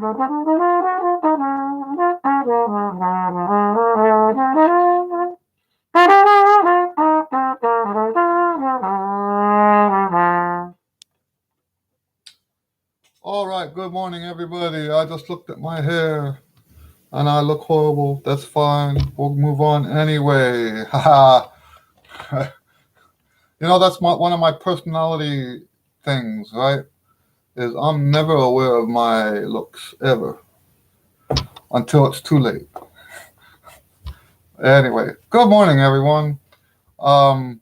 All right, good morning, everybody. I just looked at my hair and I look horrible. That's fine. We'll move on anyway. Haha. That's one of my personality things, right? Is I'm never aware of my looks ever until it's too late. Anyway, good morning, everyone. Um,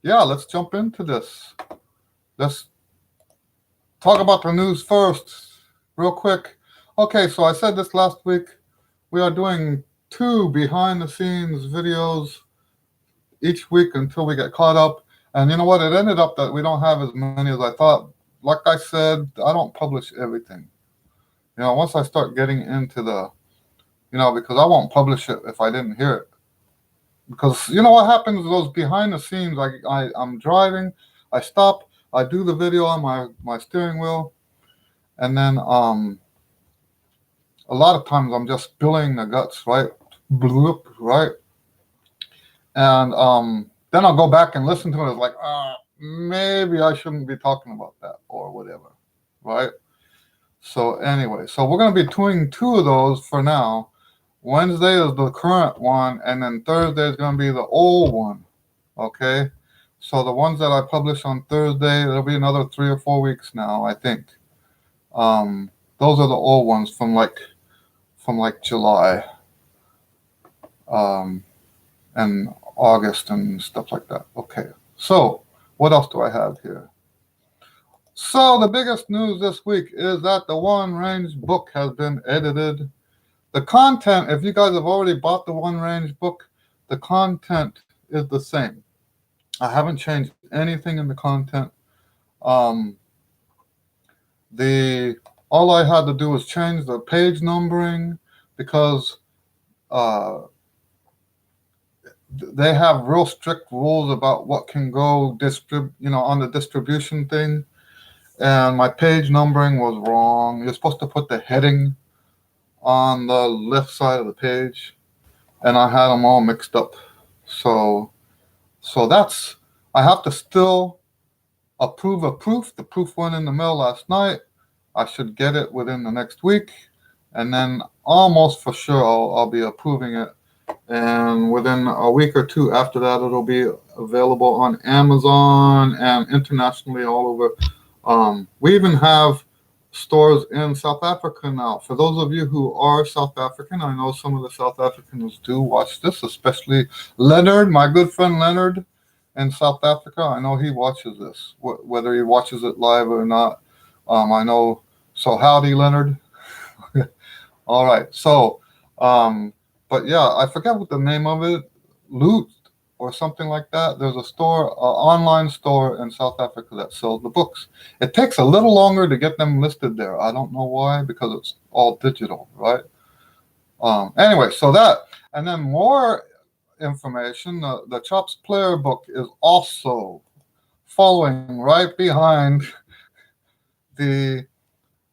yeah, let's jump into this. Let's talk about the news first, real quick. Okay, so I said this last week. We are doing 2 behind the scenes videos each week until we get caught up. And you know what? It ended up that we don't have as many as I thought. Like I said, I don't publish everything. Once I start getting into because I won't publish it if I didn't hear it. Because you know what happens? Those behind the scenes, I'm driving, I stop, I do the video on my steering wheel, and then a lot of times I'm just spilling the guts, right? Bloop, right? And then I'll go back and listen to it. It's like, maybe I shouldn't be talking about that or whatever, right? So anyway, so we're going to be doing 2 of those for now. Wednesday is the current one, and then Thursday is going to be the old one, okay? So the ones that I publish on Thursday, it'll be another 3 or 4 weeks now, I think. Those are the old ones from like July and August and stuff like that. Okay, so what else do I have here? So the biggest news this week is that the One Range book has been edited. The content, if you guys have already bought the One Range book, the content is the same. I haven't changed anything in the content. All I had to do was change the page numbering because they have real strict rules about what can go on the distribution thing, and my page numbering was wrong. You're supposed to put the heading on the left side of the page, and I had them all mixed up. So that's, I have to still approve a proof. The proof went in the mail last night. I should get it within the next week, and then almost for sure I'll be approving it. And within a week or 2 after that, it'll be available on Amazon and internationally all over. We even have stores in South Africa now. For those of you who are South African, I know some of the South Africans do watch this, especially Leonard, my good friend Leonard in South Africa. I know he watches this, whether he watches it live or not. I know. So howdy, Leonard. All right. So, but yeah, I forget what the name of it, Loot or something like that. There's a store, an online store in South Africa that sells the books. It takes a little longer to get them listed there. I don't know why, because it's all digital, right? Anyway, so that, and then more information. The Chops Player book is also following right behind the.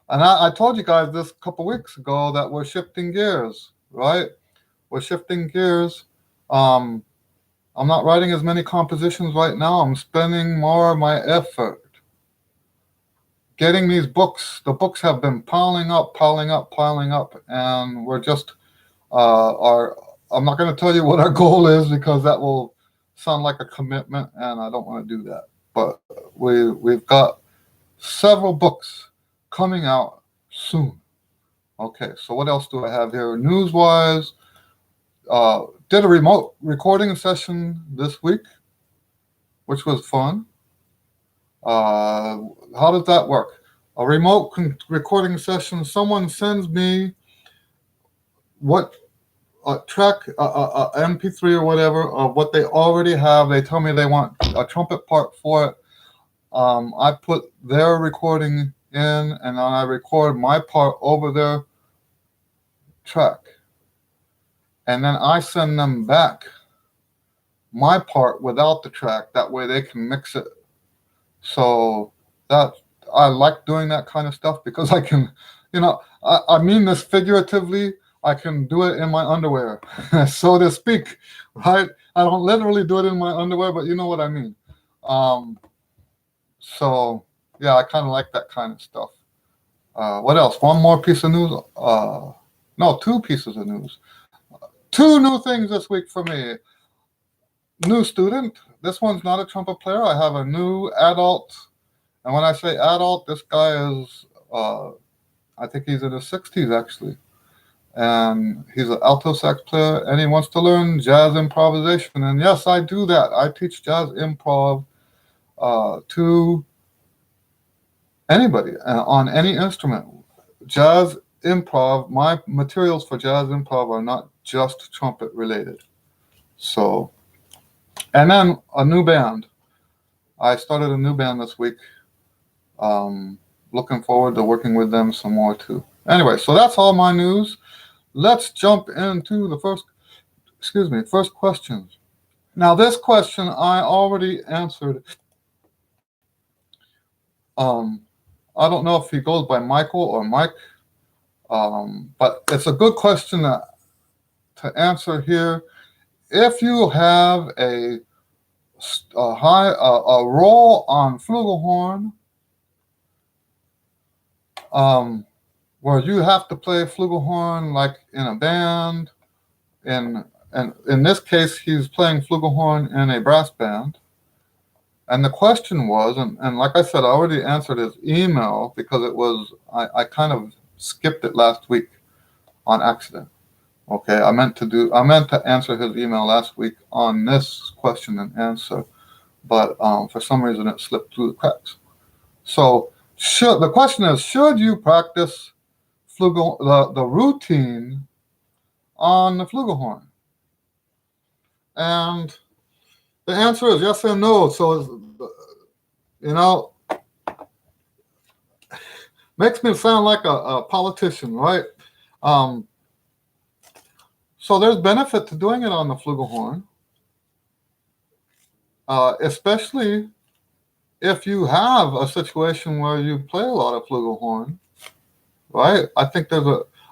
And I told you guys this a couple weeks ago that we're shifting gears, right? We're shifting gears. I'm not writing as many compositions right now. I'm spending more of my effort getting these books. The books have been piling up, and we're just I'm not going to tell you what our goal is because that will sound like a commitment, and I don't want to do that. But we've got several books coming out soon. Okay, so what else do I have here? News-wise, did a remote recording session this week, which was fun. How does that work? A remote recording session, someone sends me what a track, MP3 or whatever of what they already have. They tell me they want a trumpet part for it. I put their recording in, and then I record my part over their track. And then I send them back my part without the track. That way they can mix it. So that I like doing that kind of stuff because I can, I mean this figuratively. I can do it in my underwear, so to speak, right? I don't literally do it in my underwear, but you know what I mean. Um, so yeah, I kind of like that kind of stuff. What else? One more piece of news. No, two pieces of news. Two new things this week for me. New student. This one's not a trumpet player. I have a new adult. And when I say adult, this guy is, I think he's in his 60s actually. And he's an alto sax player and he wants to learn jazz improvisation. And yes, I do that. I teach jazz improv to anybody on any instrument. Jazz improv, my materials for jazz improv are not just trumpet related. So, and then a new band. I started a new band this week. Looking forward to working with them some more too. Anyway, so that's all my news. Let's jump into the first question. Now, this question I already answered. Um, I don't know if he goes by Michael or Mike, but it's a good question to answer here. If you have a role on flugelhorn, where you have to play flugelhorn like in a band, and in this case, he's playing flugelhorn in a brass band. And the question was, and like I said, I already answered his email because I kind of skipped it last week on accident. Okay, I meant to answer his email last week on this question and answer, but for some reason it slipped through the cracks. So the question is, should you practice the routine on the flugelhorn? And the answer is yes and no. So, you know, makes me sound like a politician, right? Um, so there's benefit to doing it on the flugelhorn, especially if you have a situation where you play a lot of flugelhorn, right? I think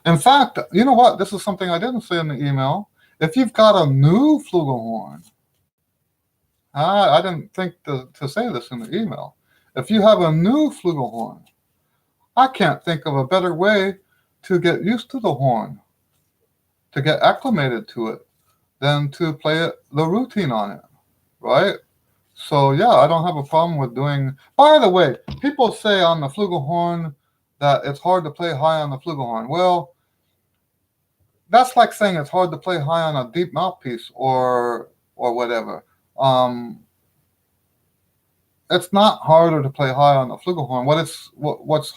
in fact, you know what? This is something I didn't say in the email. If you've got a new flugelhorn, I didn't think to say this in the email. If you have a new flugelhorn, I can't think of a better way to get used to the horn, to get acclimated to it, than to play the routine on it, right? So yeah, I don't have a problem with doing. By the way, people say on the flugelhorn that it's hard to play high on the flugelhorn. Well, that's like saying it's hard to play high on a deep mouthpiece or whatever. It's not harder to play high on the flugelhorn. What's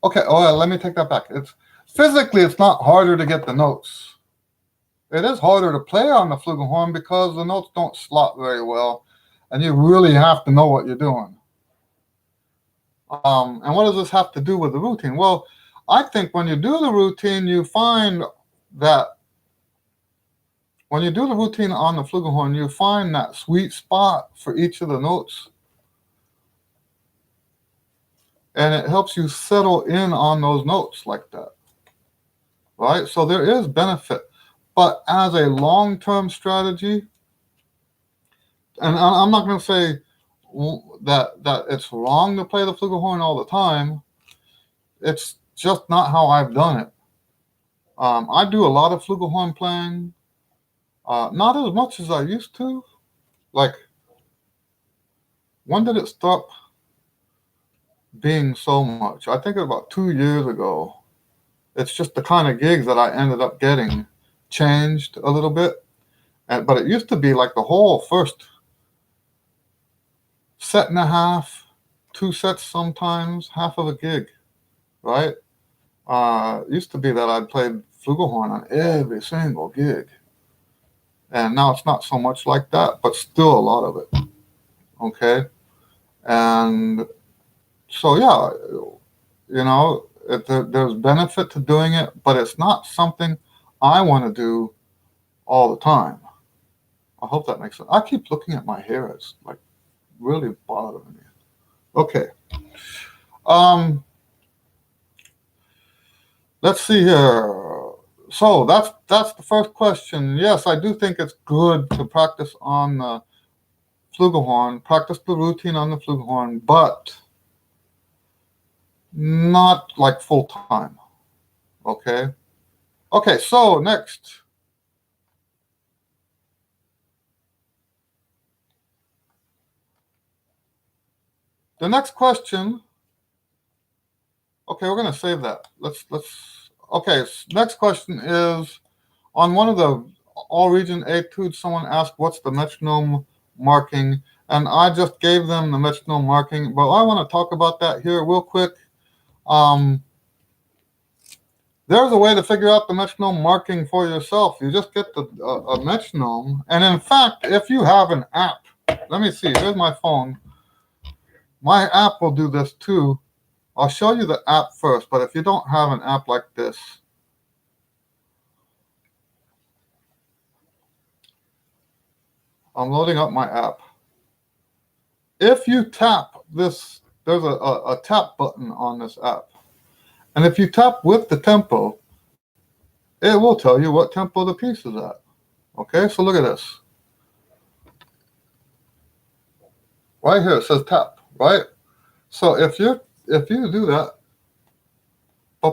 okay? Oh, let me take that back. It's not harder to get the notes. It is harder to play on the flugelhorn because the notes don't slot very well, and you really have to know what you're doing. And what does this have to do with the routine? Well, I think when you do the routine, you find that when you do the routine on the flugelhorn, you find that sweet spot for each of the notes. And it helps you settle in on those notes like that. Right? So there is benefit. But as a long-term strategy, and I'm not going to say that it's wrong to play the flugelhorn all the time. It's just not how I've done it. I do a lot of flugelhorn playing, not as much as I used to. Like, when did it stop being so much? I think about 2 years ago. It's just the kind of gigs that I ended up getting changed a little bit. But it used to be like the whole first set and a half, 2 sets sometimes, half of a gig, right? It used to be that I'd played flugelhorn on every single gig. And now it's not so much like that, but still a lot of it. Okay? And so, yeah, there's benefit to doing it, but it's not something I want to do all the time. I hope that makes sense. I keep looking at my hair. It's like really bothering me. Okay. Let's see here. So that's the first question. Yes, I do think it's good to practice on the flugelhorn, practice the routine on the flugelhorn, but not like full time. Okay. Okay. So next, the next question. Okay, we're gonna save that. Let's. Okay. Next question is on one of the all region etudes. Someone asked, "What's the metronome marking?" And I just gave them the metronome marking, but I want to talk about that here real quick. Um, there's a way to figure out the metronome marking for yourself. You just get a metronome, and in fact, if you have an app, let me see. Here's my phone. My app will do this too. I'll show you the app first, but if you don't have an app like this, I'm loading up my app. If you tap this, there's a tap button on this app. And if you tap with the tempo, it will tell you what tempo the piece is at. Okay, so look at this. Right here it says tap, right? So if you do that, I'm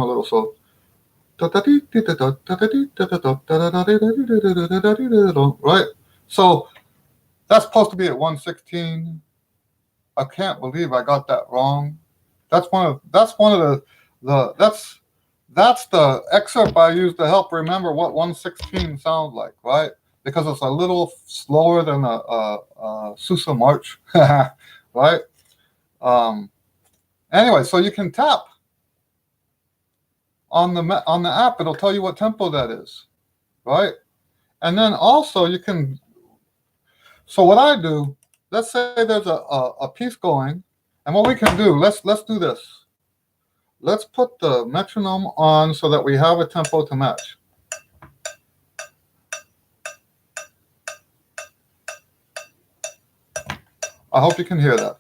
a little slow. Right? So that's supposed to be at 116. I can't believe I got that wrong. That's one of that's the excerpt I used to help remember what 116 sounds like, right? Because it's a little slower than a Sousa march, right? Anyway, so you can tap on the app. It'll tell you what tempo that is, right? And then also you can. So what I do, let's say there's a piece going, and what we can do, let's do this. Let's put the metronome on so that we have a tempo to match. I hope you can hear that.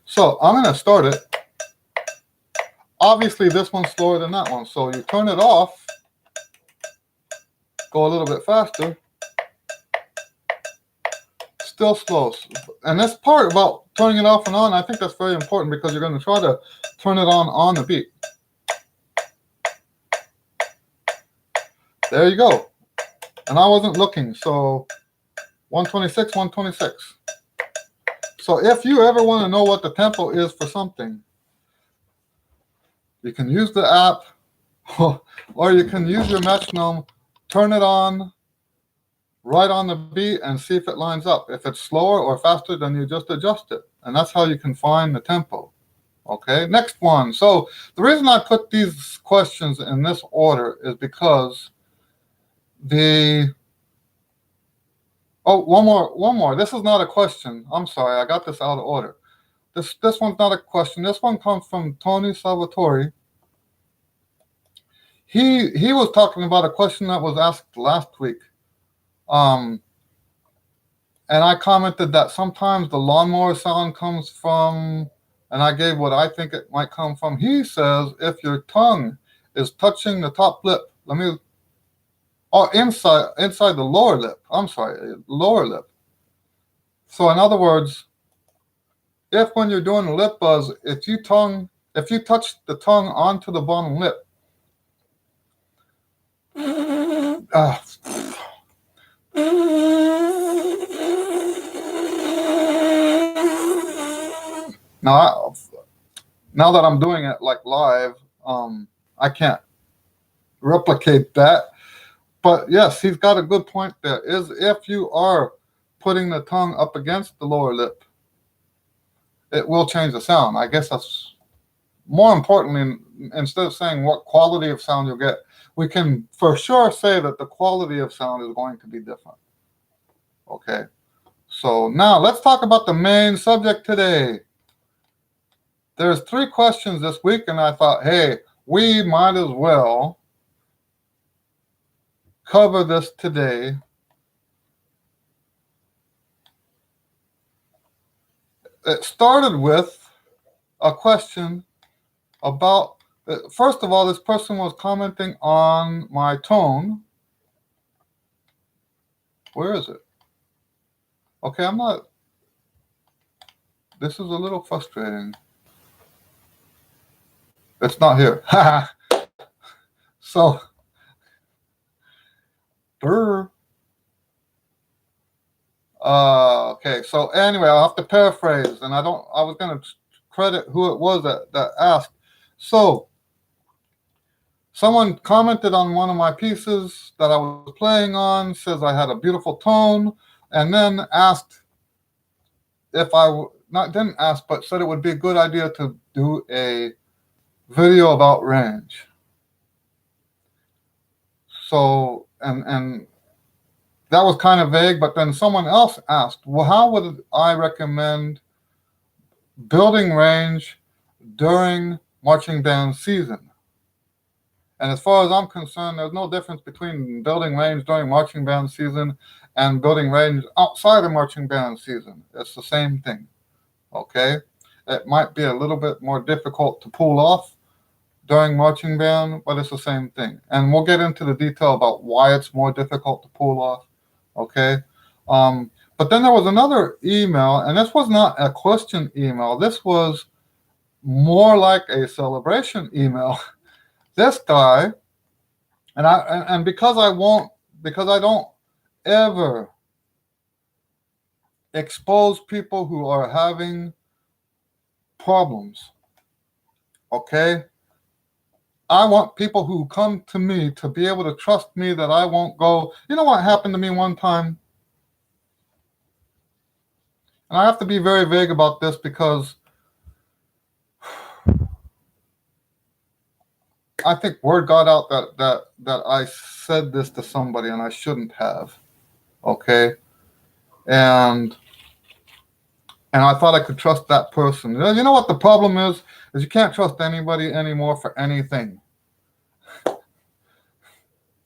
So I'm going to start it. Obviously, this one's slower than that one. So you turn it off, go a little bit faster, still slow. And this part about turning it off and on, I think that's very important because you're going to try to turn it on the beat. There you go. And I wasn't looking, so 126, 126. So if you ever want to know what the tempo is for something, you can use the app, or you can use your metronome, turn it on, right on the beat, and see if it lines up. If it's slower or faster, then you just adjust it. And that's how you can find the tempo. Okay, next one. So the reason I put these questions in this order is because one more. This is not a question. I'm sorry, I got this out of order. This one's not a question. This one comes from Tony Salvatore. He was talking about a question that was asked last week. And I commented that sometimes the lawnmower sound comes from, and I gave what I think it might come from. He says if your tongue is touching the top lip, inside the lower lip. I'm sorry, lower lip. So in other words, if when you're doing a lip buzz, if you touch the tongue onto the bottom lip, now that I'm doing it like live, I can't replicate that. But yes, he's got a good point there. Is if you are putting the tongue up against the lower lip, it will change the sound. I guess that's more importantly, instead of saying what quality of sound you'll get, we can for sure say that the quality of sound is going to be different. Okay. So now let's talk about the main subject today. There's 3 questions this week, and I thought, hey, we might as well cover this today. it started with a question about, first of all, this person was commenting on my tone. Where is it? Okay, this is a little frustrating. It's not here. So, okay, so anyway, I'll have to paraphrase, and I was going to credit who it was that asked. So, someone commented on one of my pieces that I was playing on, says I had a beautiful tone, and then asked if didn't ask, but said it would be a good idea to do a video about range. So, and that was kind of vague, but then someone else asked, well, how would I recommend building range during marching band season? And as far as I'm concerned, there's no difference between building range during marching band season and building range outside of marching band season. It's the same thing, okay? It might be a little bit more difficult to pull off during marching band, but it's the same thing. And we'll get into the detail about why it's more difficult to pull off, okay? But then there was another email, and this was not a question email. This was more like a celebration email. This guy, and because I don't ever expose people who are having problems, okay? I want people who come to me to be able to trust me that I won't go. You know what happened to me one time? And I have to be very vague about this because I think word got out that I said this to somebody and I shouldn't have. Okay? And I thought I could trust that person. You know what the problem is you can't trust anybody anymore for anything.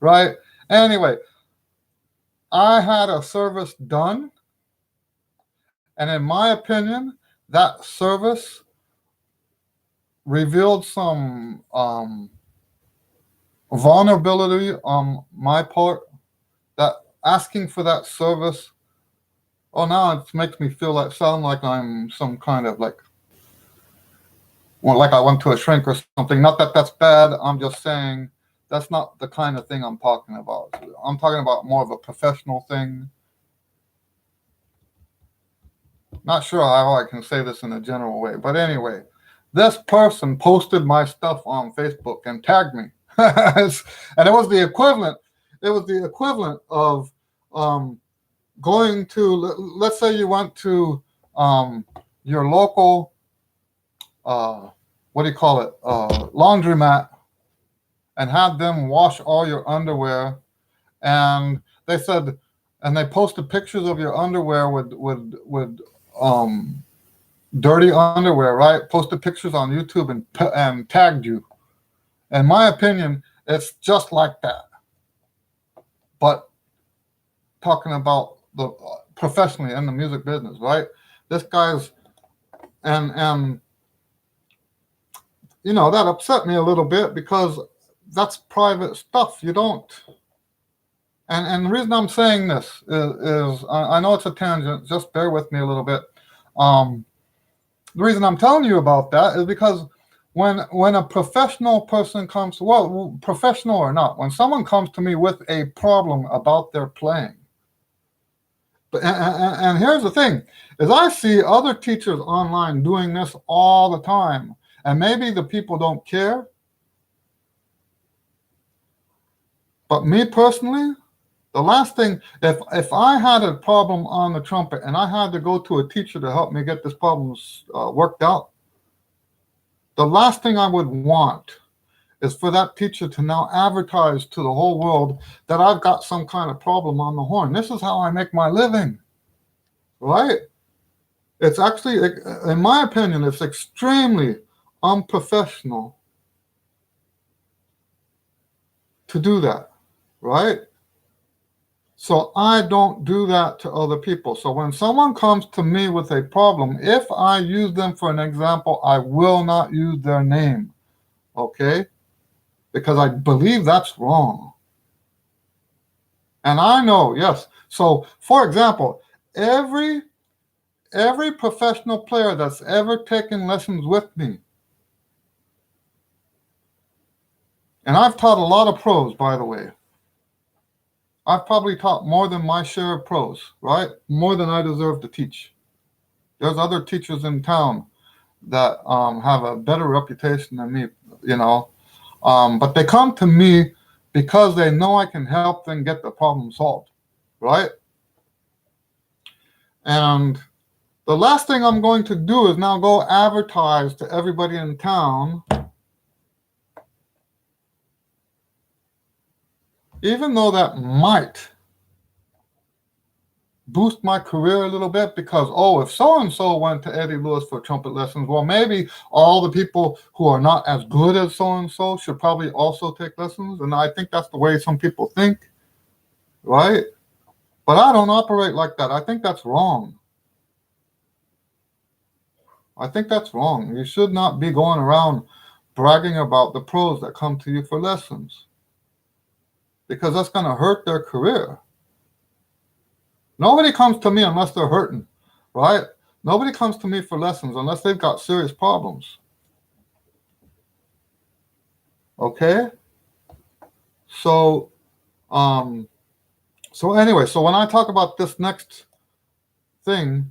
Right? Anyway, I had a service done, and in my opinion, that service revealed some vulnerability on my part, that asking for that service, now it makes me sound like I'm some kind of like I went to a shrink or something. Not that that's bad. I'm just saying that's not the kind of thing I'm talking about. I'm talking about more of a professional thing. Not sure how I can say this in a general way, but anyway, this person posted my stuff on Facebook and tagged me. And it was the equivalent. It was the equivalent of going to, let's say you went to your local, what do you call it, laundromat, and had them wash all your underwear. And they said, and they posted pictures of your underwear with dirty underwear, right? Posted pictures on YouTube and tagged you. In my opinion, it's just like that. But talking about the professionally in the music business, right? This guy's and that upset me a little bit because that's private stuff. You don't. And the reason I'm saying this is I know it's a tangent. Just bear with me a little bit. The reason I'm telling you about that is because when a professional person comes, professional or not, when someone comes to me with a problem about their playing, and here's the thing, is I see other teachers online doing this all the time, and maybe the people don't care, but me personally, the last thing, if I had a problem on the trumpet and I had to go to a teacher to help me get this problem worked out, the last thing I would want is for that teacher to now advertise to the whole world that I've got some kind of problem on the horn. This is how I make my living, right? It's actually, in my opinion, it's extremely unprofessional to do that, right? So I don't do that to other people. So when someone comes to me with a problem, if I use them for an example, I will not use their name, okay? Because I believe that's wrong. And I know, yes. So for example, every professional player that's ever taken lessons with me, and I've taught a lot of pros, by the way. I've probably taught more than my share of pros, right? More than I deserve to teach. There's other teachers in town that have a better reputation than me, you know. But they come to me because they know I can help them get the problem solved, right? And the last thing I'm going to do is now go advertise to everybody in town, even though that might boost my career a little bit, because, oh, if so-and-so went to Eddie Lewis for trumpet lessons, well, maybe all the people who are not as good as so-and-so should probably also take lessons. And I think that's the way some people think, right? But I don't operate like that. I think that's wrong. I think that's wrong. You should not be going around bragging about the pros that come to you for lessons, because that's going to hurt their career. Nobody comes to me unless they're hurting, right? Nobody comes to me for lessons unless they've got serious problems. Okay? So, anyway, so when I talk about this next thing,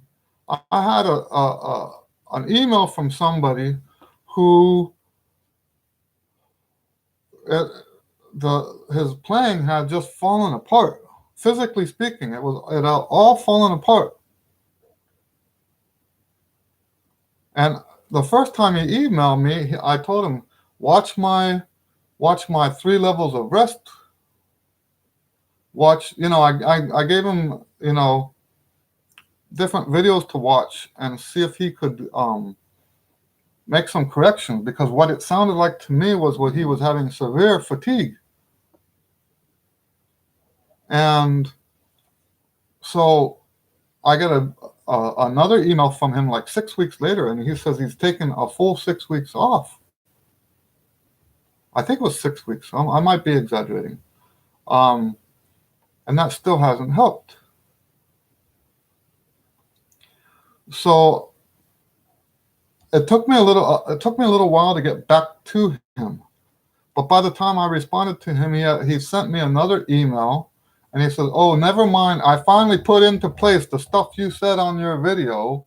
I had an email from somebody who his playing had just fallen apart. Physically speaking, it had all fallen apart. And the first time he emailed me, I told him, watch my 3 levels of rest. Watch, I gave him, different videos to watch and see if he could make some corrections, because what it sounded like to me was he was having severe fatigue. And so I get another email from him like 6 weeks later, and he says he's taken a full 6 weeks off. I think it was 6 weeks. I might be exaggerating. And that still hasn't helped. So it took me a little while to get back to him. But by the time I responded to him, he sent me another email, and he said, "Oh, never mind. I finally put into place the stuff you said on your video,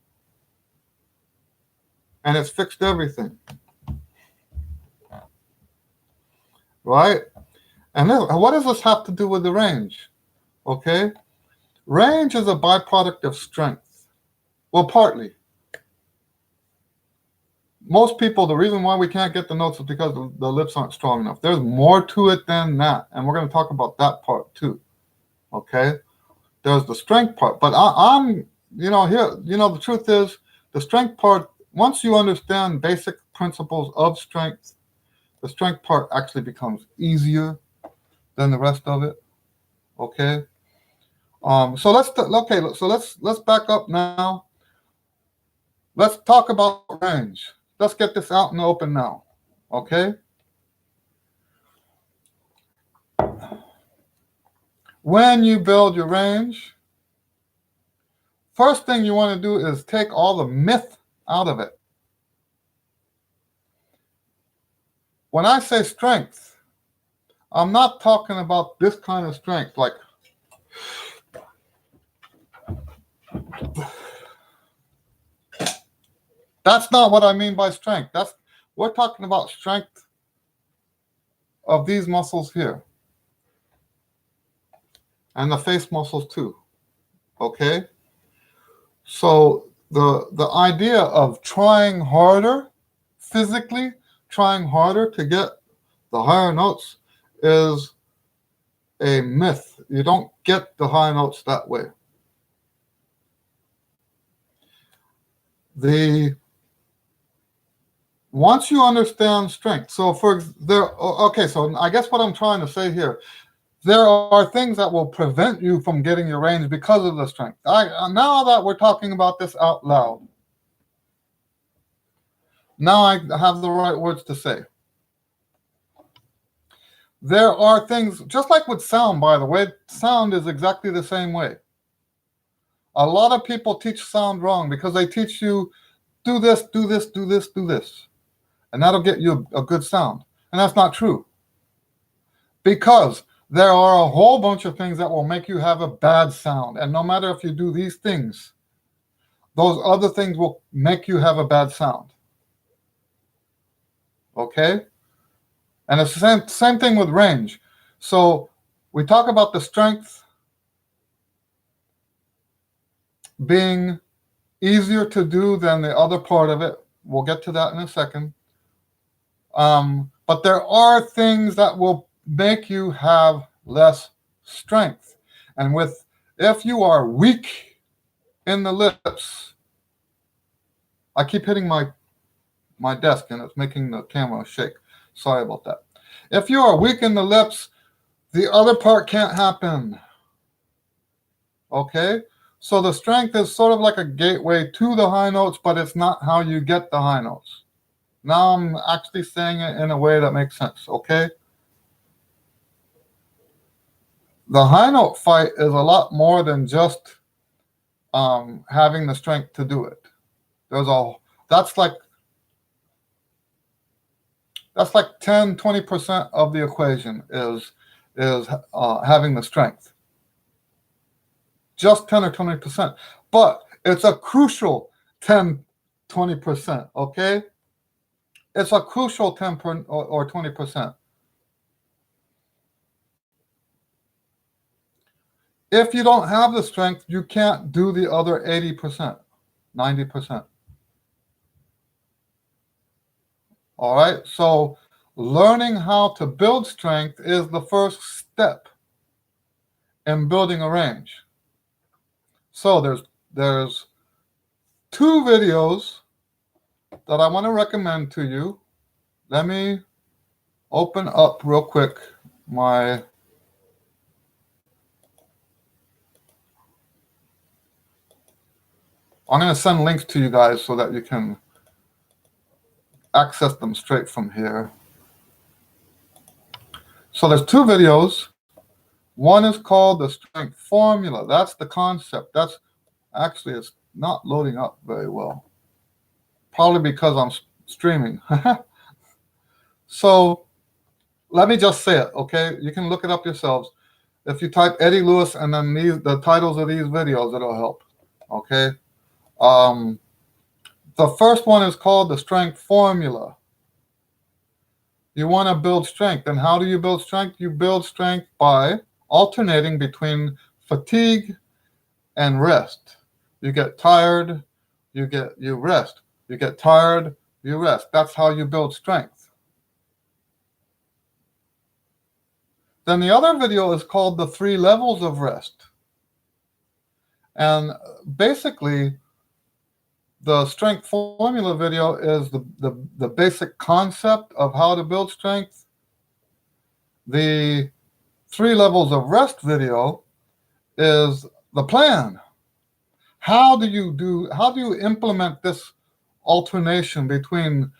and it's fixed everything." Right? And then, what does this have to do with the range? Okay? Range is a byproduct of strength. Well, partly. Most people, the reason why we can't get the notes is because the lips aren't strong enough. There's more to it than that, and we're going to talk about that part too. Okay? There's the strength part, but I'm, the truth is, the strength part, once you understand basic principles of strength, the strength part actually becomes easier than the rest of it. Okay? So let's back up now. Let's talk about range. Let's get this out in the open now. Okay? When you build your range, first thing you want to do is take all the myth out of it. When I say strength, I'm not talking about this kind of strength, like that's not what I mean by strength. We're talking about strength of these muscles here, and the face muscles too. Okay? So the idea of trying harder, physically trying harder to get the higher notes, is a myth. You don't get the high notes that way. Once you understand strength, so I guess what I'm trying to say here, There are things that will prevent you from getting your range because of the strength. Now that we're talking about this out loud, now I have the right words to say. There are things, just like with sound, by the way, sound is exactly the same way. A lot of people teach sound wrong because they teach you do this, do this, do this, do this, and that'll get you a good sound. And that's not true. Because there are a whole bunch of things that will make you have a bad sound. And no matter if you do these things, those other things will make you have a bad sound. Okay? And it's the same thing with range. So we talk about the strength being easier to do than the other part of it. We'll get to that in a second. But there are things that will make you have less strength. And if you are weak in the lips, I keep hitting my desk and it's making the camera shake. Sorry about that. If you are weak in the lips, the other part can't happen. Okay? So the strength is sort of like a gateway to the high notes, but it's not how you get the high notes. Now I'm actually saying it in a way that makes sense, okay? The high note fight is a lot more than just having the strength to do it. That's like 10-20% of the equation is having the strength. Just 10 or 20%. But it's a crucial 10-20%, okay? It's a crucial 10 or 20%. If you don't have the strength, you can't do the other 80%, 90%. All right, so learning how to build strength is the first step in building a range. So there's two videos that I want to recommend to you. Let me open up real quick I'm going to send links to you guys so that you can access them straight from here. So there's two videos. One is called the strength formula. That's the concept. It's not loading up very well. Probably because I'm streaming. So let me just say it, okay? You can look it up yourselves. If you type Eddie Lewis and then the titles of these videos, it'll help, okay? The first one is called the strength formula. You want to build strength. And how do you build strength? You build strength by alternating between fatigue and rest. You get tired, you rest. You get tired, you rest. That's how you build strength. Then the other video is called the 3 levels of rest. And basically, the strength formula video is the basic concept of how to build strength. The 3 levels of rest video is the plan. How do you implement this alternation between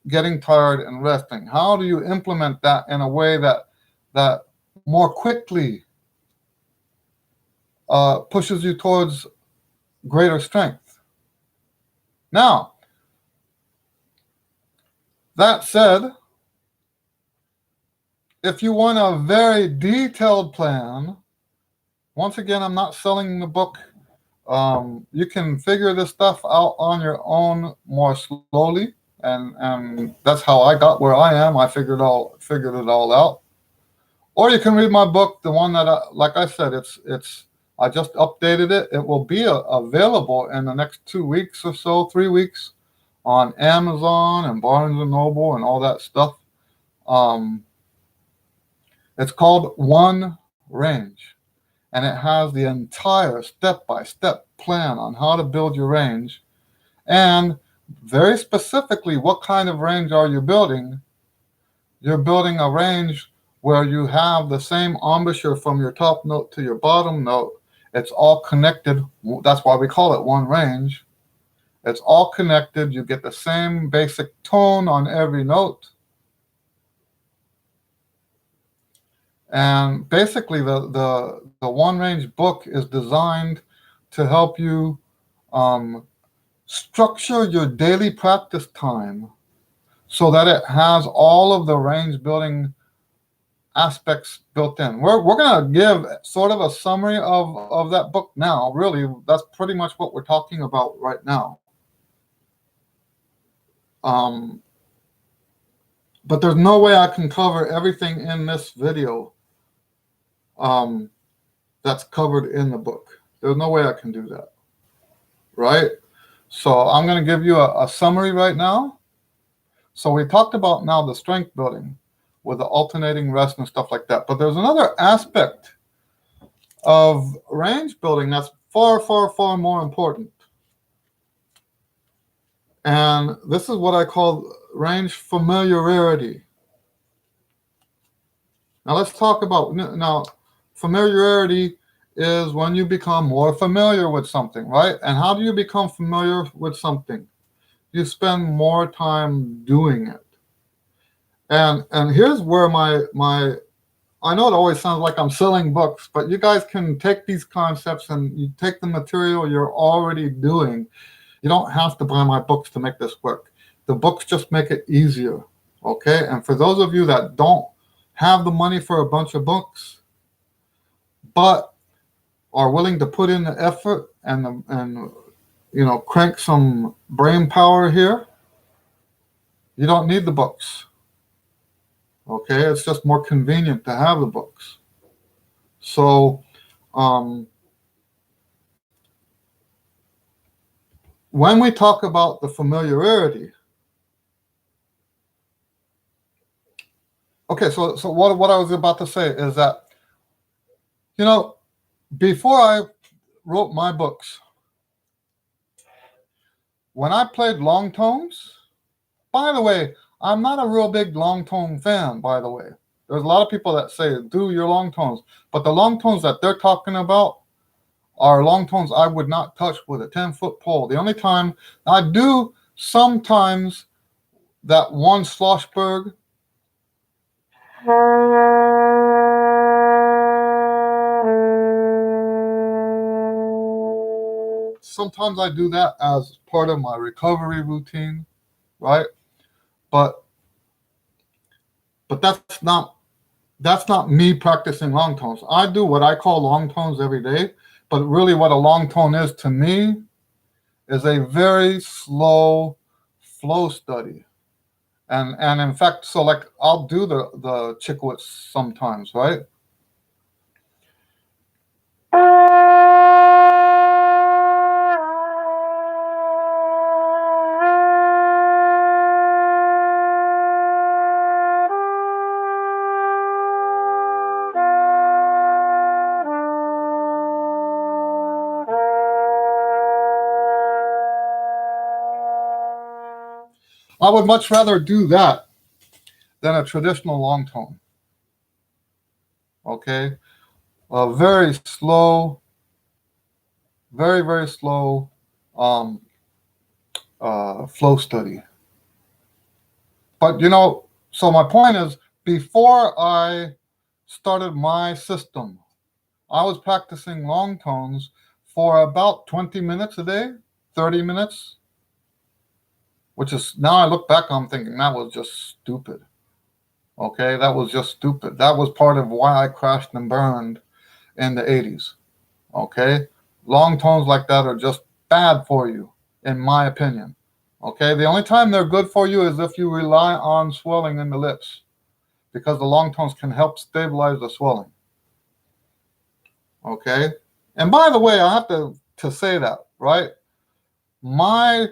getting tired and resting? How do you implement that in a way that more quickly pushes you towards greater strength? Now, that said, if you want a very detailed plan, once again, I'm not selling the book. You can figure this stuff out on your own more slowly, and that's how I got where I am. I figured it all out. Or you can read my book, the one that, like I said, I just updated it. It will be available in the next 2 weeks or so, 3 weeks, on Amazon and Barnes and Noble and all that stuff. It's called One Range, and it has the entire step-by-step plan on how to build your range, and very specifically, what kind of range are you building? You're building a range where you have the same embouchure from your top note to your bottom note. It's all connected. That's why we call it one range. It's all connected. You get the same basic tone on every note. And basically, the one range book is designed to help you structure your daily practice time so that it has all of the range building aspects built in. We're going to give sort of a summary of that book now. Really, that's pretty much what we're talking about right now. But there's no way I can cover everything in this video that's covered in the book. There's no way I can do that, right? So I'm going to give you a summary right now. So we talked about now the strength building with the alternating rest and stuff like that. But there's another aspect of range building that's far, far, far more important. And this is what I call range familiarity. Now let's talk about, now familiarity is when you become more familiar with something, right? And how do you become familiar with something? You spend more time doing it. And here's where my I know it always sounds like I'm selling books, but you guys can take these concepts and you take the material you're already doing. You don't have to buy my books to make this work. The books just make it easier, okay? And for those of you that don't have the money for a bunch of books, but are willing to put in the effort and crank some brain power here, you don't need the books. Okay, it's just more convenient to have the books. So when we talk about the familiarity, okay, so what I was about to say is that, before I wrote my books, when I played long tones, by the way, I'm not a real big long tone fan, by the way. There's a lot of people that say, do your long tones. But the long tones that they're talking about are long tones I would not touch with a 10-foot pole. The only time I do sometimes that one Schlossberg, sometimes I do that as part of my recovery routine, right? But that's not me practicing long tones. I do what I call long tones every day, but really what a long tone is to me is a very slow flow study. And in fact, so like I'll do the Chicowicz sometimes, right? I would much rather do that than a traditional long tone. Okay? A very slow, very, very slow flow study. But, so my point is, before I started my system, I was practicing long tones for about 20 minutes a day, 30 minutes. Which is, now I look back, I'm thinking that was just stupid. Okay, that was just stupid. That was part of why I crashed and burned in the 80s. Okay, long tones like that are just bad for you, in my opinion. Okay, the only time they're good for you is if you rely on swelling in the lips, because the long tones can help stabilize the swelling. Okay, and by the way, I have to say that, right? My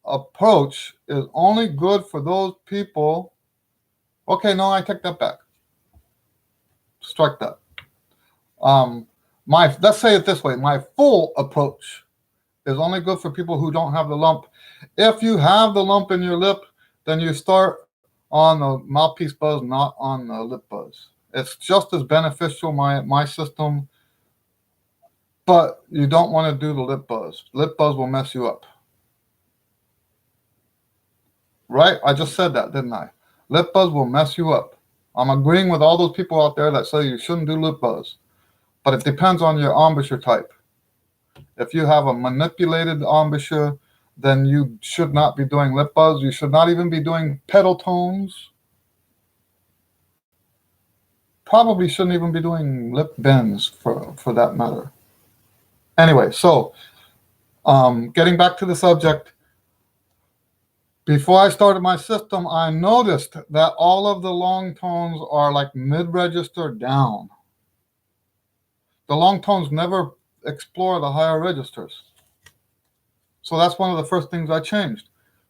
approach is only good for those people. Okay, no, I take that back. Strike that. Let's say it this way: my full approach is only good for people who don't have the lump. If you have the lump in your lip, then you start on the mouthpiece buzz, not on the lip buzz. It's just as beneficial, my system, but you don't want to do the lip buzz. Lip buzz will mess you up. Right? I just said that, didn't I? Lip buzz will mess you up. I'm agreeing with all those people out there that say you shouldn't do lip buzz, but it depends on your embouchure type. If you have a manipulated embouchure, then you should not be doing lip buzz. You should not even be doing pedal tones. Probably shouldn't even be doing lip bends for that matter. Anyway, so getting back to the subject, before I started my system, I noticed that all of the long tones are like mid-register down. The long tones never explore the higher registers. So that's one of the first things I changed.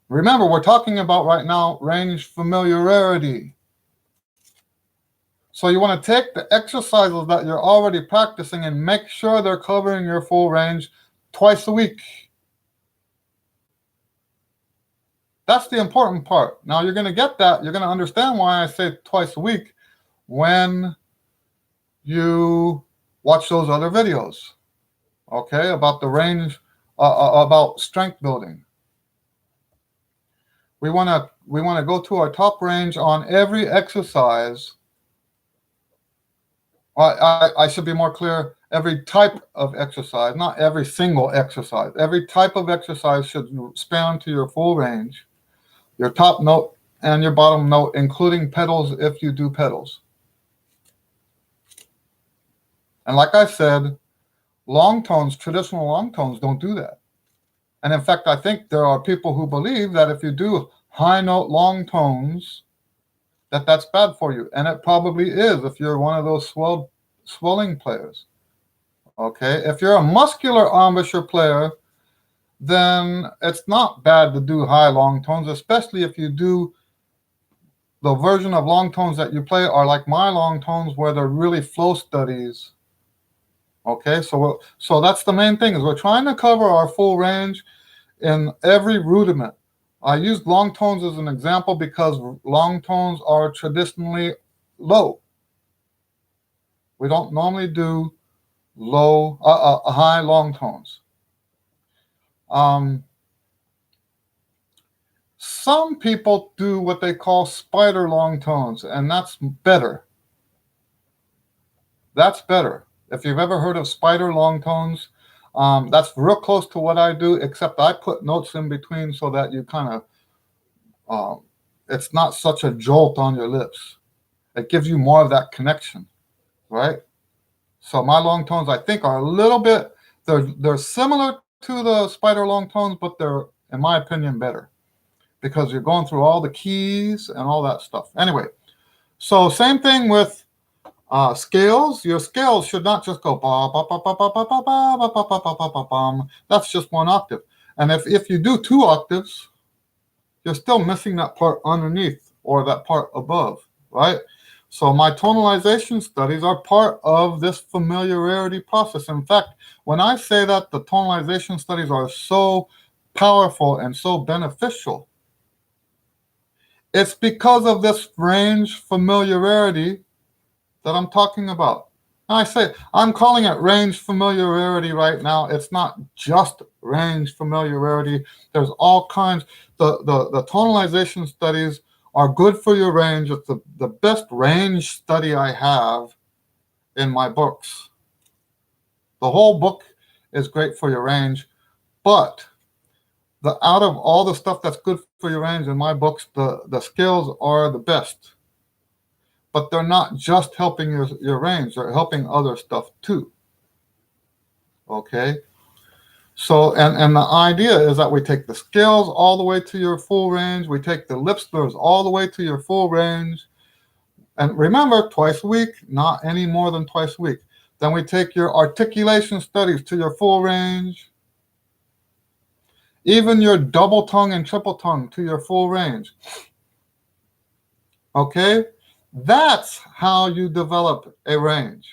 Remember, we're talking about right now range familiarity. So you want to take the exercises that you're already practicing and make sure they're covering your full range twice a week. That's the important part. Now you're going to get that. You're going to understand why I say twice a week when you watch those other videos, okay, about the range, about strength building. We want to go to our top range on every exercise. I should be more clear. Every type of exercise, not every single exercise. Every type of exercise should span to your full range, your top note and your bottom note, including pedals if you do pedals. And like I said, long tones, traditional long tones, don't do that. And in fact, I think there are people who believe that if you do high note long tones, that's bad for you. And it probably is if you're one of those swelling players. Okay, if you're a muscular embouchure player, then it's not bad to do high long tones, especially if you do the version of long tones that you play are like my long tones where they're really flow studies. Okay, so that's the main thing, is we're trying to cover our full range in every rudiment. I used long tones as an example because long tones are traditionally low. We don't normally do high long tones. Some people do what they call spider long tones, and that's better. That's better. If you've ever heard of spider long tones, that's real close to what I do, except I put notes in between so that you kind of, it's not such a jolt on your lips. It gives you more of that connection, right? So my long tones, I think, are a little bit, they're similar to the spider long tones, but they're, in my opinion, better because you're going through all the keys and all that stuff. Anyway, so same thing with scales. Your scales should not just go ba ba ba ba ba ba ba ba ba ba ba ba ba ba. That's just one octave. And if you do two octaves, you're still missing that part underneath or that part above, right? So my tonalization studies are part of this familiarity process. In fact, when I say that the tonalization studies are so powerful and so beneficial, it's because of this range familiarity that I'm talking about. And I say, I'm calling it range familiarity right now. It's not just range familiarity. There's all kinds. The tonalization studies are good for your range. It's the best range study I have in my books. The whole book is great for your range, but out of all the stuff that's good for your range in my books, the scales are the best. But they're not just helping your range, they're helping other stuff too. Okay? So, and the idea is that we take the scales all the way to your full range, we take the lip slurs all the way to your full range, and remember, twice a week, not any more than twice a week. Then we take your articulation studies to your full range, even your double tongue and triple tongue to your full range. Okay? That's how you develop a range.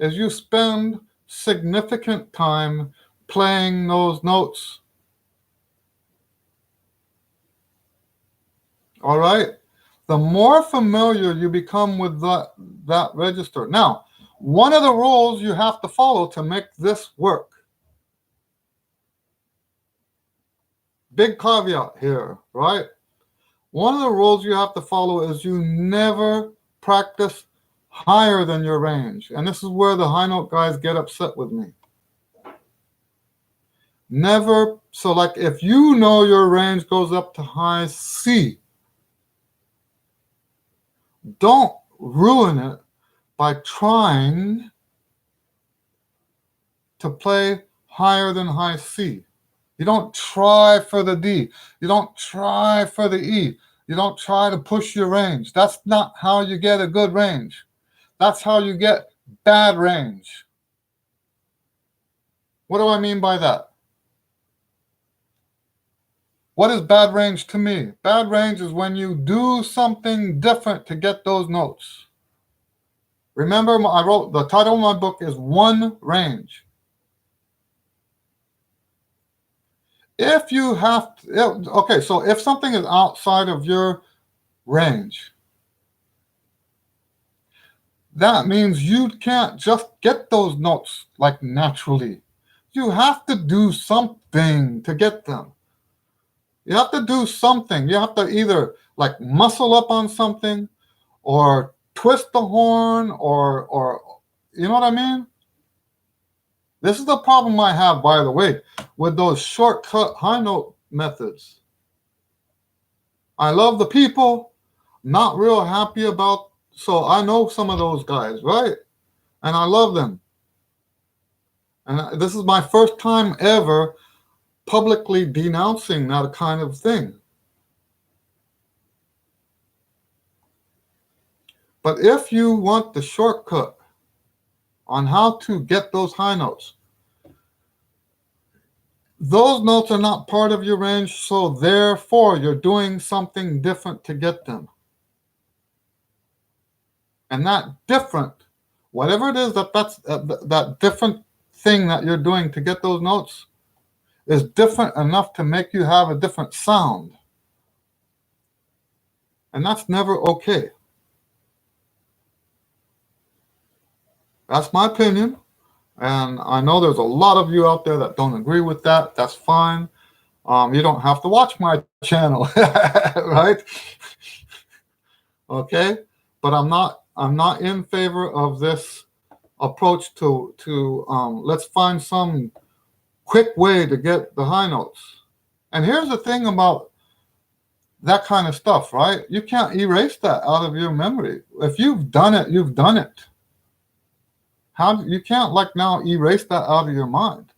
Is you spend significant time playing those notes. All right? the more familiar you become with that register. Now, one of the rules you have to follow to make this work, big caveat here, right? One of the rules you have to follow is you never practice higher than your range. And this is where the high note guys get upset with me. Never, so like if you know your range goes up to high C, don't ruin it by trying to play higher than high C. You don't try for the D. You don't try for the E. You don't try to push your range. That's not how you get a good range. That's how you get bad range. What do I mean by that? What is bad range to me? Bad range is when you do something different to get those notes. Remember, I wrote, the title of my book is One Range. If you have to, okay, so if something is outside of your range, that means you can't just get those notes like naturally. You have to do something to get them. You have to do something. You have to either like muscle up on something or twist the horn or you know what I mean? This is the problem I have, by the way, with those shortcut high note methods. I love the people, not real happy about, so I know some of those guys, right? And I love them. And this is my first time ever publicly denouncing that kind of thing. But if you want the shortcut on how to get those high notes, those notes are not part of your range, so therefore you're doing something different to get them. And that different, whatever it is that different thing that you're doing to get those notes is different enough to make you have a different sound. And that's never okay. That's my opinion. And I know there's a lot of you out there that don't agree with that. That's fine. You don't have to watch my channel, right? Okay, but I'm not in favor of this approach to let's find some quick way to get the high notes. And here's the thing about that kind of stuff, right? You can't erase that out of your memory. If you've done it, you've done it. How you can't like now erase that out of your mind.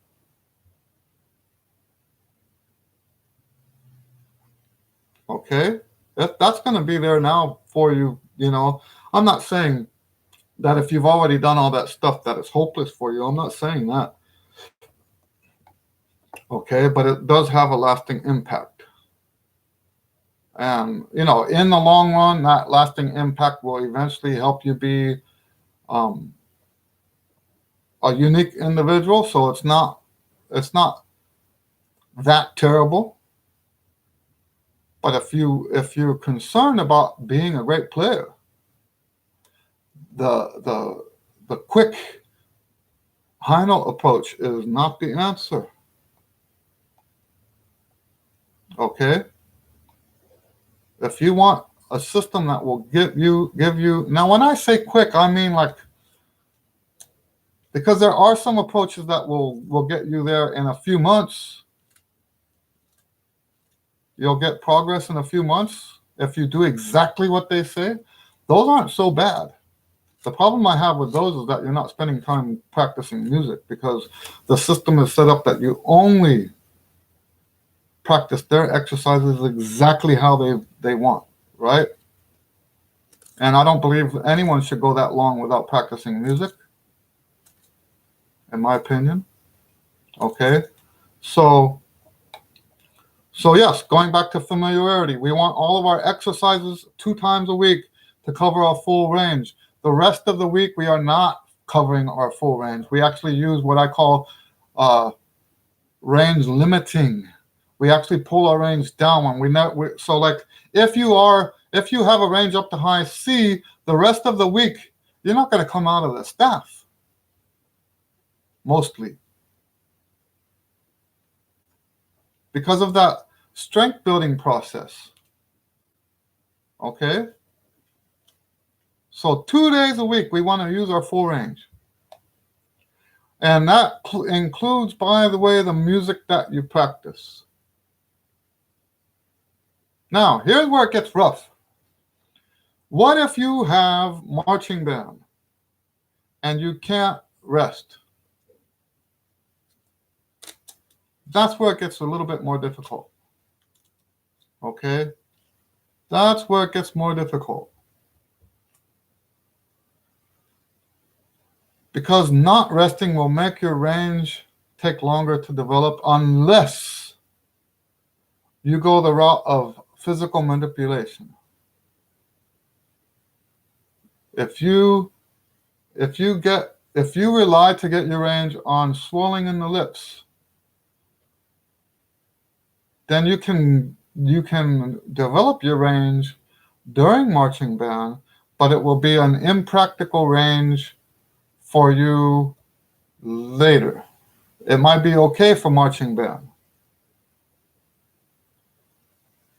Okay, that's going to be there now for you. You know, I'm not saying that if you've already done all that stuff that it's hopeless for you. I'm not saying that. Okay, but it does have a lasting impact. And you know, in the long run, that lasting impact will eventually help you be a unique individual, so it's not that terrible. But if you're concerned about being a great player, the quick high note approach is not the answer. Okay? If you want a system that will give you now, when I say quick, I mean like, because there are some approaches that will get you there in a few months. You'll get progress in a few months if you do exactly what they say. Those aren't so bad. The problem I have with those is that you're not spending time practicing music, because the system is set up that you only practice their exercises exactly how they want, right? And I don't believe anyone should go that long without practicing music, in my opinion. Okay, so yes, going back to familiarity, we want all of our exercises 2 times a week to cover our full range. The rest of the week, we are not covering our full range. We actually use what I call range limiting. We actually pull our range down when so like if you are If you have a range up to high C, the rest of the week, you're not going to come out of the staff, mostly. Because of that strength building process. Okay? So 2 days a week, we want to use our full range. And that includes, by the way, the music that you practice. Now, here's where it gets rough. What if you have marching band and you can't rest? That's where it gets a little bit more difficult. Okay? That's where it gets more difficult. Because not resting will make your range take longer to develop unless you go the route of physical manipulation. If you rely to get your range on swelling in the lips, then you can develop your range during marching band, but it will be an impractical range for you later. It might be okay for marching band,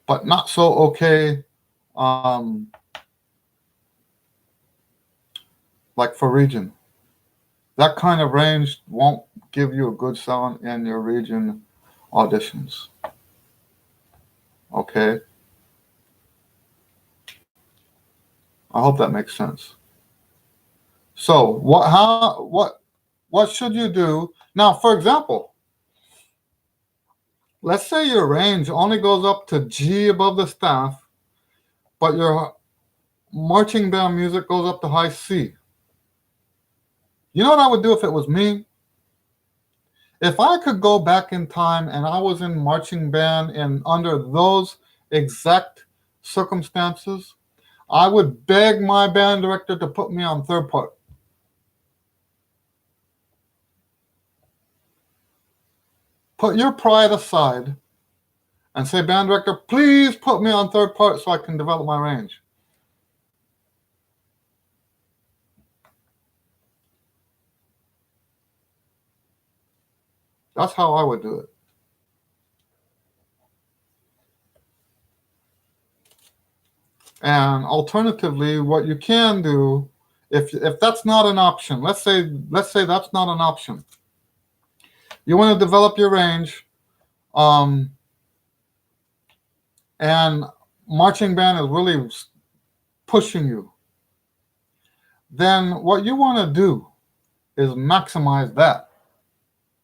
but not so okay like for region. That kind of range won't give you a good sound in your region auditions. Okay? I hope that makes sense. So what should you do? Now, for example, let's say your range only goes up to G above the staff, but your marching band music goes up to high C. You know what I would do if it was me? If I could go back in time and I was in marching band and under those exact circumstances, I would beg my band director to put me on third part. Put your pride aside and say, band director, please put me on third part so I can develop my range. That's how I would do it. And alternatively, what you can do, if that's not an option, let's say that's not an option. You want to develop your range, and marching band is really pushing you. Then what you want to do is maximize that.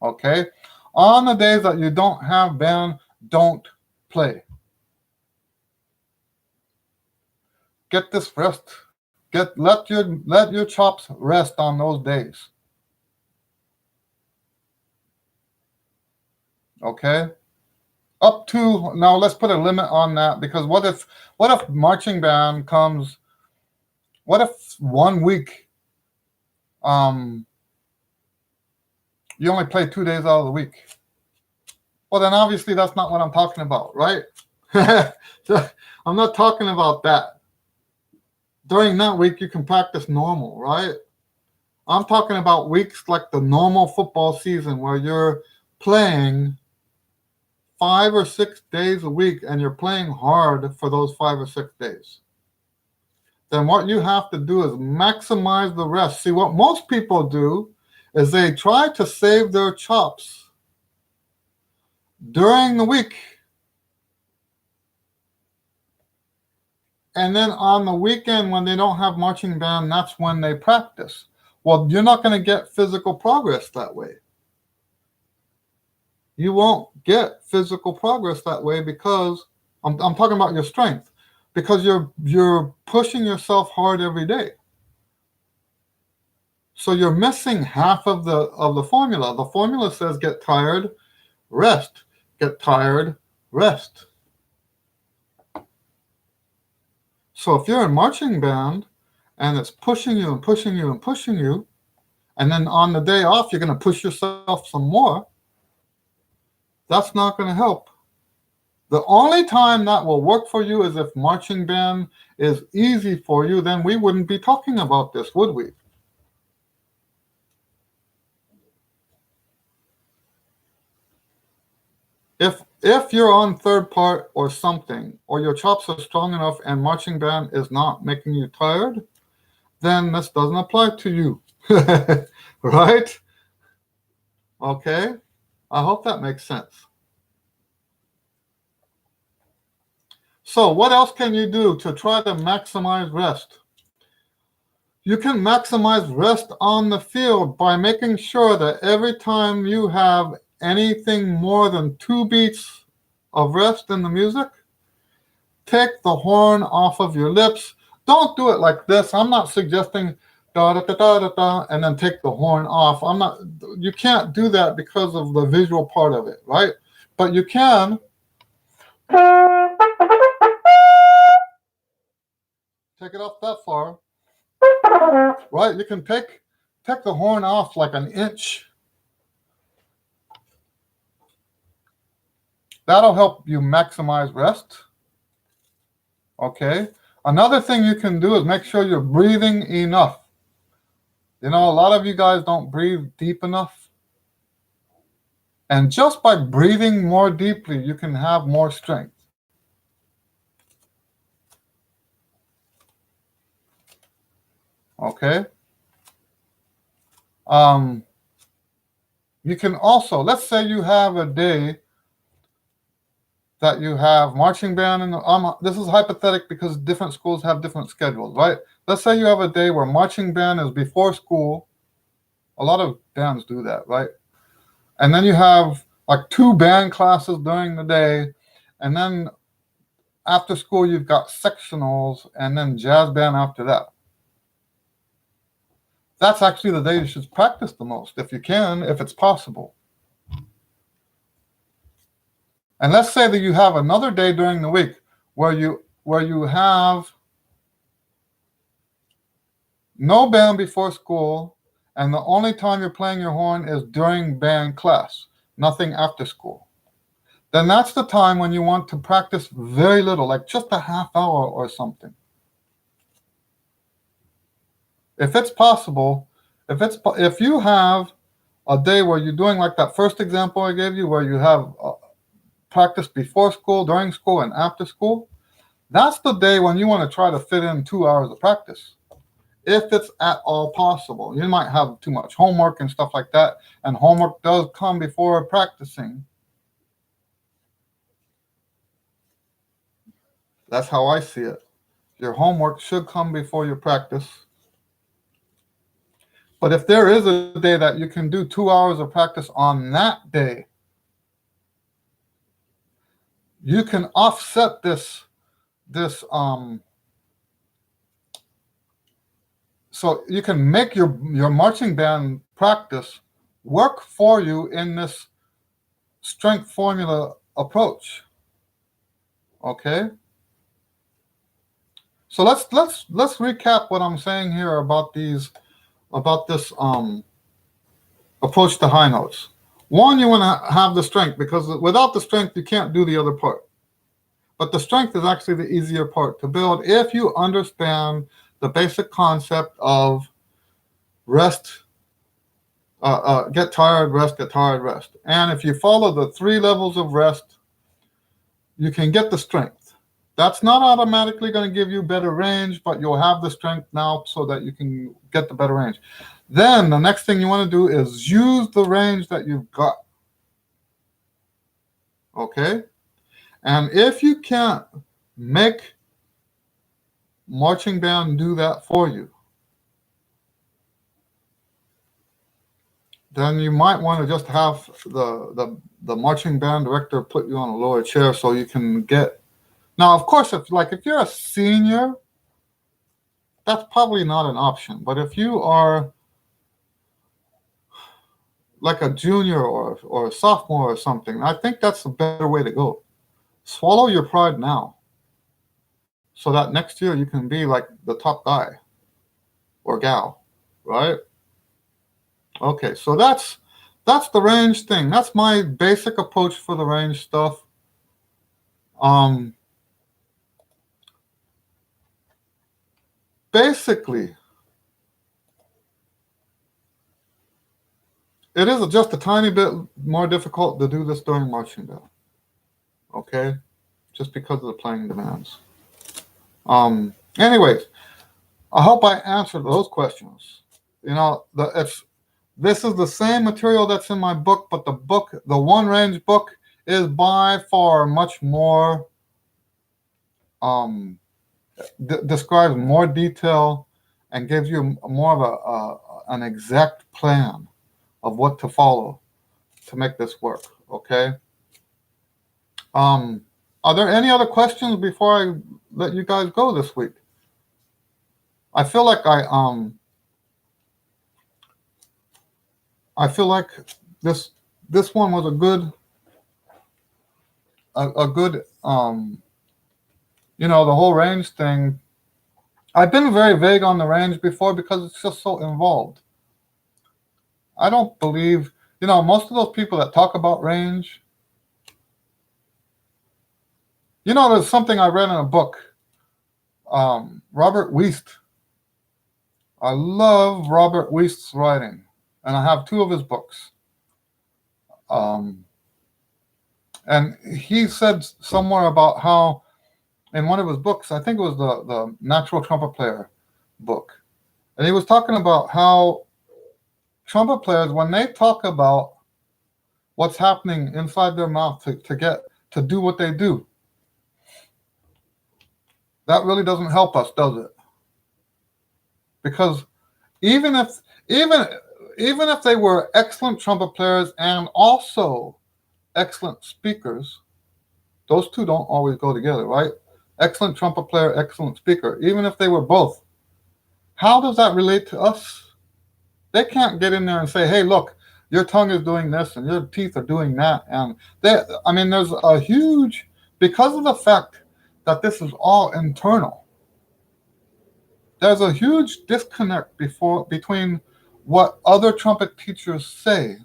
Okay? On the days that you don't have band, don't play. Get this rest. Let your chops rest on those days. Okay? Up to now, let's put a limit on that, because what if marching band comes? What if 1 week you only play 2 days out of the week? Well, then obviously that's not what I'm talking about, right? I'm not talking about that. During that week, you can practice normal, right? I'm talking about weeks like the normal football season where you're playing 5 or 6 days a week and you're playing hard for those 5 or 6 days. Then what you have to do is maximize the rest. See, what most people do is they try to save their chops during the week. And then on the weekend, when they don't have marching band, that's when they practice. Well, you're not going to get physical progress that way. You won't get physical progress that way because I'm talking about your strength, because you're pushing yourself hard every day. So you're missing half of the formula. The formula says get tired, rest. Get tired, rest. So if you're in marching band and it's pushing you and pushing you and pushing you, and then on the day off you're going to push yourself some more, that's not going to help. The only time that will work for you is if marching band is easy for you, then we wouldn't be talking about this, would we? If you're on third part or something, or your chops are strong enough and marching band is not making you tired, then this doesn't apply to you. Right? Okay? I hope that makes sense. So, what else can you do to try to maximize rest? You can maximize rest on the field by making sure that every time you have anything more than 2 beats of rest in the music, take the horn off of your lips. Don't do it like this. I'm not suggesting da da da da da da and then take the horn off. I'm not. You can't do that because of the visual part of it, right? But you can take it off that far, right? You can take the horn off like an inch. That'll help you maximize rest. Okay. Another thing you can do is make sure you're breathing enough. You know, a lot of you guys don't breathe deep enough. And just by breathing more deeply, you can have more strength. Okay. You can also, let's say you have a day that you have marching band, and this is hypothetical because different schools have different schedules, right? Let's say you have a day where marching band is before school. A lot of bands do that, right? And then you have like 2 band classes during the day, and then after school you've got sectionals and then jazz band after that. That's actually the day you should practice the most, if you can, if it's possible. And let's say that you have another day during the week where you have no band before school, and the only time you're playing your horn is during band class, nothing after school. Then that's the time when you want to practice very little, like just a half hour or something. If it's possible, if you have a day where you're doing like that first example I gave you, where you have practice before school, during school, and after school, that's the day when you want to try to fit in 2 hours of practice, if it's at all possible. You might have too much homework and stuff like that, and homework does come before practicing. That's how I see it. Your homework should come before your practice. But if there is a day that you can do 2 hours of practice on that day, you can offset this so you can make your marching band practice work for you in this strength formula approach. Okay? So let's recap what I'm saying here about this approach to high notes. One, you want to have the strength, because without the strength you can't do the other part. But the strength is actually the easier part to build if you understand the basic concept of rest, get tired, rest, get tired, rest. And if you follow the 3 levels of rest, you can get the strength. That's not automatically going to give you better range, but you'll have the strength now so that you can get the better range. Then the next thing you want to do is use the range that you've got. Okay? And if you can't make marching band do that for you, then you might want to just have the marching band director put you on a lower chair so you can get. Now, of course, if you're a senior, that's probably not an option. But if you are like a junior or a sophomore or something, I think that's a better way to go. Swallow your pride now, so that next year you can be like the top guy or gal, right? Okay, so that's the range thing. That's my basic approach for the range stuff. Basically, it is just a tiny bit more difficult to do this during marching band. Okay, just because of the playing demands. Anyways, I hope I answered those questions. If this is the same material that's in my book, but the one range book, is by far much more, describes more detail and gives you more of an exact plan of what to follow to make this work. Okay. Are there any other questions before I let you guys go this week? I feel like this one was a good the whole range thing. I've been very vague on the range before because it's just so involved. I don't believe, most of those people that talk about range, there's something I read in a book. Robert Wiest. I love Robert Wiest's writing, and I have 2 of his books. And he said somewhere about how, in one of his books, I think it was the Natural Trumpet Player book, and he was talking about how trumpet players, when they talk about what's happening inside their mouth to do what they do, that really doesn't help us, does it? Because even if they were excellent trumpet players and also excellent speakers, those two don't always go together, right? Excellent trumpet player, excellent speaker. Even if they were both, how does that relate to us? They can't get in there and say, hey, look, your tongue is doing this and your teeth are doing that. And there's a huge, because of the fact that this is all internal, there's a huge disconnect between what other trumpet teachers say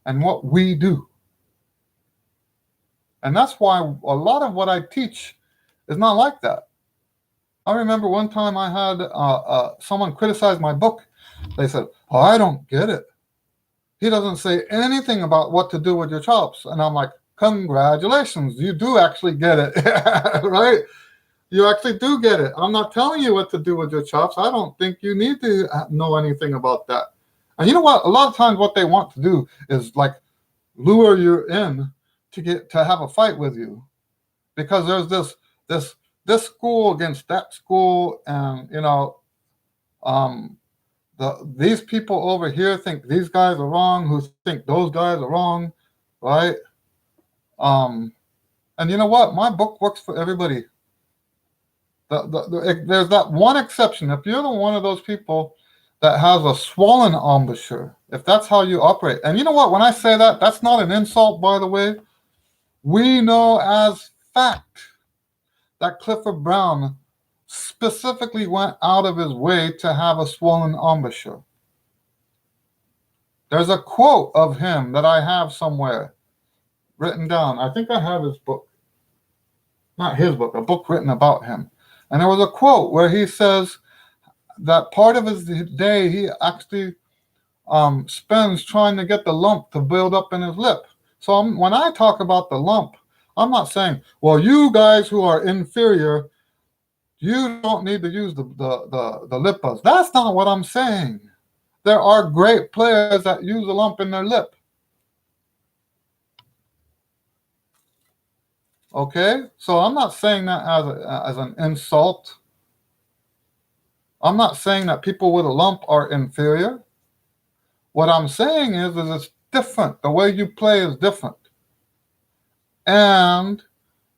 and what we do. And that's why a lot of what I teach is not like that. I remember one time I had someone criticize my book. They said, oh, I don't get it. He doesn't say anything about what to do with your chops. And I'm like, congratulations, you do actually get it, right? You actually do get it. I'm not telling you what to do with your chops. I don't think you need to know anything about that. And you know what? A lot of times what they want to do is like lure you in to have a fight with you, because there's this school against that school, and these people over here think these guys are wrong, who think those guys are wrong, right? And you know what? My book works for everybody. There's that one exception. If you're one of those people that has a swollen embouchure, if that's how you operate, and you know what? When I say that, that's not an insult, by the way. We know as fact that Clifford Brown specifically went out of his way to have a swollen embouchure. There's a quote of him that I have somewhere written down. I think I have his book. Not his book, a book written about him. And there was a quote where he says that part of his day he actually spends trying to get the lump to build up in his lip. So when I talk about the lump, I'm not saying, well, you guys who are inferior, you don't need to use the lip buzz. That's not what I'm saying. There are great players that use a lump in their lip. Okay, so I'm not saying that as an insult. I'm not saying that people with a lump are inferior. What I'm saying is it's different. The way you play is different. And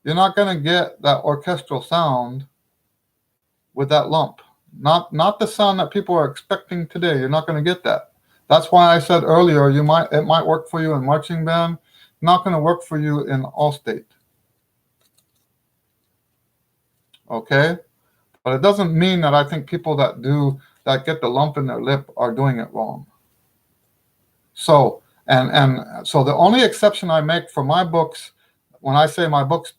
you're not going to get that orchestral sound with that lump. Not the sound that people are expecting today. You're not going to get that. That's why I said earlier, it might work for you in marching band, not going to work for you in all state. Okay? But it doesn't mean that I think people that get the lump in their lip are doing it wrong. So, and so the only exception I make for my books, when I say my books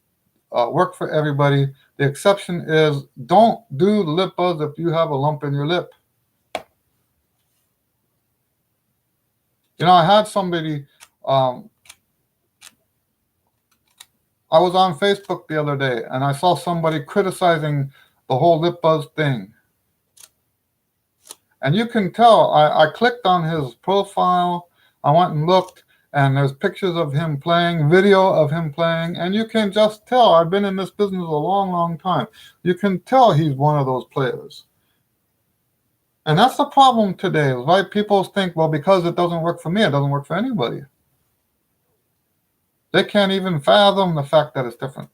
work for everybody. The exception is don't do lip buzz if you have a lump in your lip. I had somebody, I was on Facebook the other day and I saw somebody criticizing the whole lip buzz thing. And you can tell, I clicked on his profile, I went and looked, and there's pictures of him playing, video of him playing, and you can just tell. I've been in this business a long, long time. You can tell he's one of those players. And that's the problem today, right? People think, well, because it doesn't work for me, it doesn't work for anybody. They can't even fathom the fact that it's different.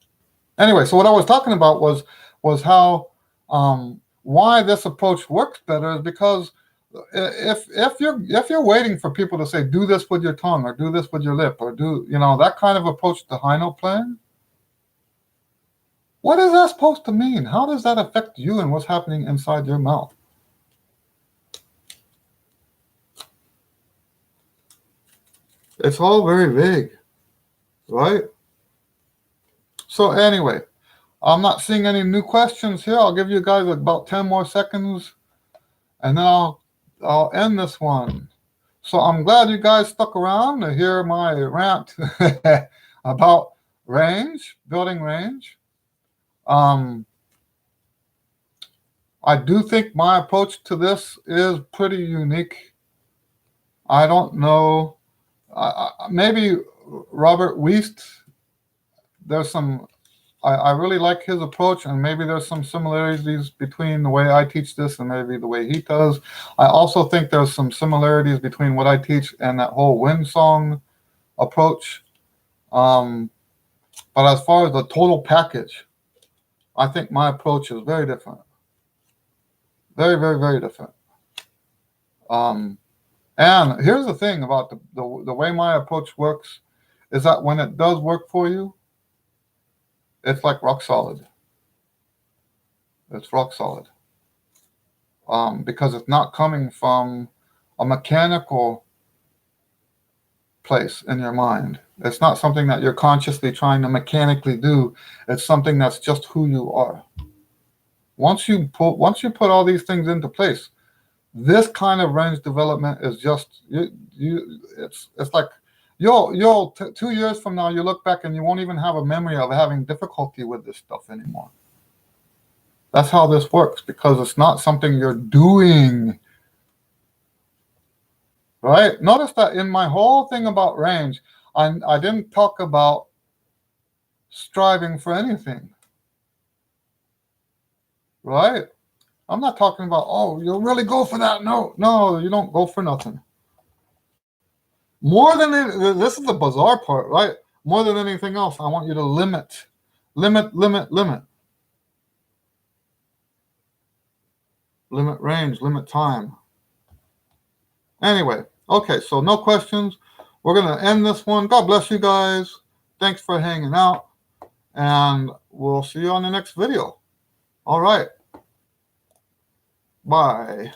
Anyway, so what I was talking about was how why this approach works better is because if you're waiting for people to say do this with your tongue or do this with your lip or do that kind of approach to high note playing, what is that supposed to mean? How does that affect you and what's happening inside your mouth? It's all very vague, right? So anyway, I'm not seeing any new questions here. I'll give you guys about 10 more seconds and then I'll end this one. So I'm glad you guys stuck around to hear my rant about building range. I do think my approach to this is pretty unique. I don't know. Maybe Robert Wiest, I really like his approach, and maybe there's some similarities between the way I teach this and maybe the way he does. I also think there's some similarities between what I teach and that whole wind song approach. But as far as the total package, I think my approach is very different. Very, very, very different. And here's the thing about the way my approach works is that when it does work for you, it's like rock solid. It's rock solid. Because it's not coming from a mechanical place in your mind. It's not something that you're consciously trying to mechanically do. It's something that's just who you are. Once you put all these things into place, this kind of range development is just it's like you'll 2 years from now you look back and you won't even have a memory of having difficulty with this stuff anymore. That's how this works, because it's not something you're doing, right? Notice that in my whole thing about range, I didn't talk about striving for anything, right? I'm not talking about, oh, you'll really go for that. No, you don't go for nothing. More than this is the bizarre part, right? More than anything else, I want you to limit. Limit range, limit time. Anyway, okay, so no questions. We're going to end this one. God bless you guys. Thanks for hanging out. And we'll see you on the next video. All right. Bye.